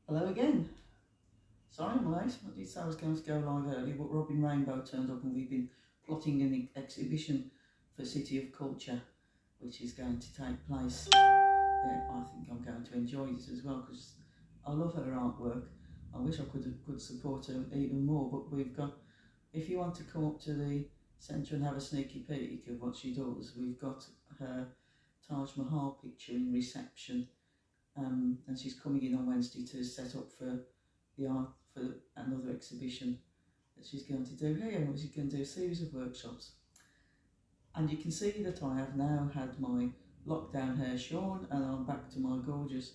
Hello again. Sorry I'm late. I did say I was going to go live early, but Robin Rainbow turned up and we've been plotting an exhibition for City of Culture, which is going to take place. I think I'm going to enjoy it as well because I love her artwork. I wish I could support her even more, but we've got, if you want to come up to the centre and have a sneaky peek of what she does, we've got her Taj Mahal picture in reception. And she's coming in on Wednesday to set up for the art for another exhibition that she's going to do here. She's going to do a series of workshops, and you can see that I have now had my lockdown hair shorn, and I'm back to my gorgeous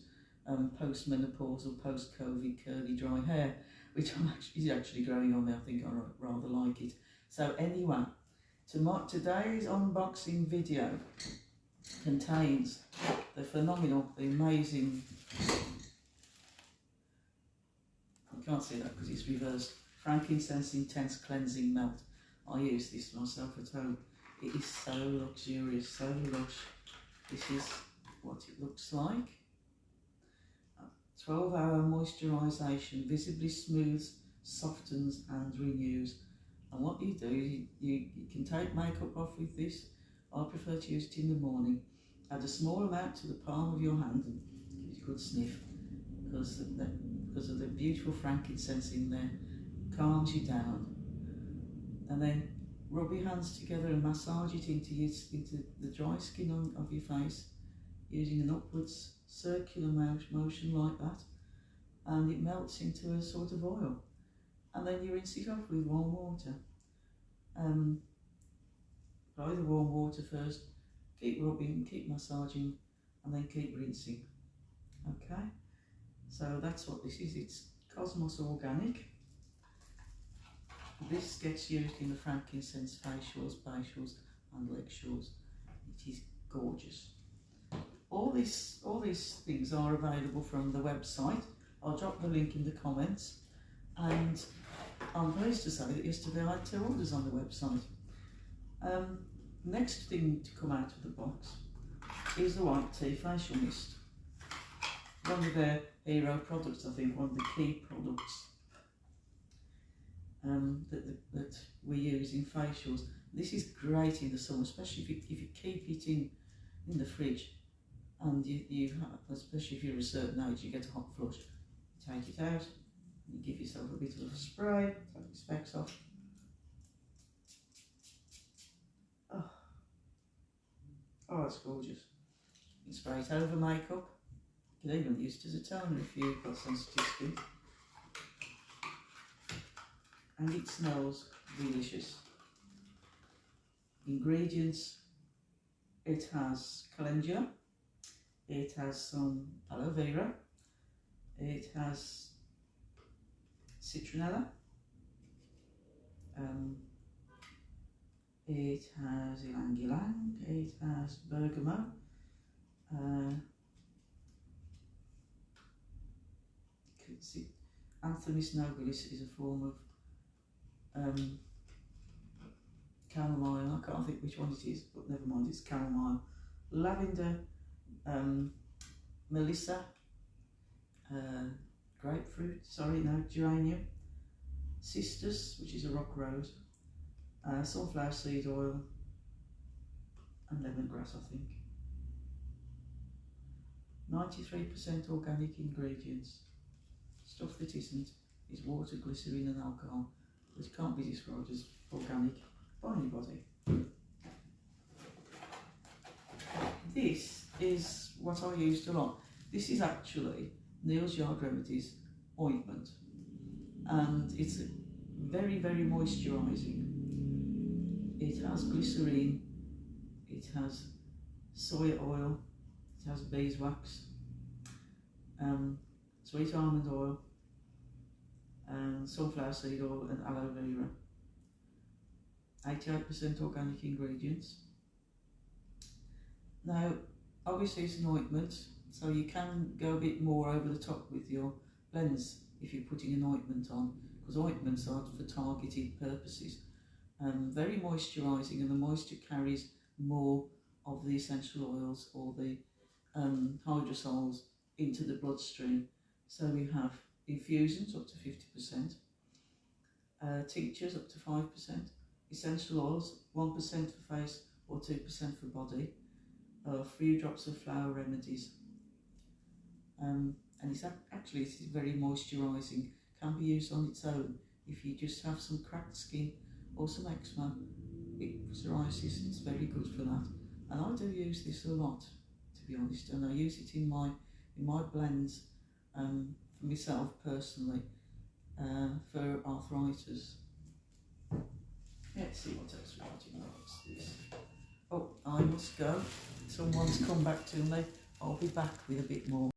post-menopausal, post-COVID curly dry hair, which is actually growing on me. I think I rather like it. So anyway, today's unboxing video contains the phenomenal, the amazing, you can't see that because it's reversed, frankincense intense cleansing melt. I use this myself at home. It is so luxurious, so lush. This is what it looks like. 12-hour moisturisation, visibly smooths, softens and renews. And what you do, you can take makeup off with this. I prefer to use it in the morning. Add a small amount to the palm of your hand and give it a good sniff because of the beautiful frankincense in there. Calms you down. And then rub your hands together and massage it into the dry skin of your face using an upwards circular motion like that, and it melts into a sort of oil. And then you rinse it off with warm water. Apply the warm water first, keep rubbing, keep massaging, and then keep rinsing. Okay, so that's what this is. It's Cosmos Organic. This gets used in the frankincense facials, and lectures. It is gorgeous. All these things are available from the website. I'll drop the link in the comments. And I'm pleased to say that yesterday I had 2 orders on the website. Next thing to come out of the box is the White Tea Facial Mist. One of their hero products, I think, one of the key products that we use in facials. This is great in the summer, especially if you keep it in the fridge, and you have, especially if you're a certain age, you get a hot flush. You take it out, you give yourself a bit of a spray, take the specs off. Oh, it's gorgeous. You can spray it over makeup. You can even use it as a toner if you've got sensitive skin. And it smells delicious. Ingredients: it has calendula, it has some aloe vera, it has citronella, it has ylang ylang, it has bergamot, Anthemis nobilis is a form of chamomile. I can't think which one it is, but never mind, it's chamomile. Lavender, melissa, geranium, cistus, which is a rock rose, sunflower seed oil, and lemongrass, I think. 93% organic ingredients. Stuff that isn't is water, glycerine and alcohol, which can't be described as organic by anybody. This is what I used a lot. This is actually Neal's Yard Remedies ointment, and it's very, very moisturising. It has glycerine, it has soy oil, it has beeswax, sweet almond oil, and sunflower seed oil and aloe vera. 88% organic ingredients. Now, obviously it's an ointment, so you can go a bit more over the top with your blends if you're putting an ointment on, because ointments are for targeted purposes. Very moisturising, and the moisture carries more of the essential oils or the hydrosols into the bloodstream, So we have infusions up to 50%, tinctures up to 5%, essential oils 1% for face or 2% for body, 3 drops of flower remedies. And it's actually it's very moisturising, can be used on its own if you just have some cracked skin or some eczema, psoriasis. It's very good for that, and I do use this a lot, to be honest, and I use it in my blends for myself personally, for arthritis. Let's see what else we got in next. Oh, I must go. Someone's come back to me. I'll be back with a bit more.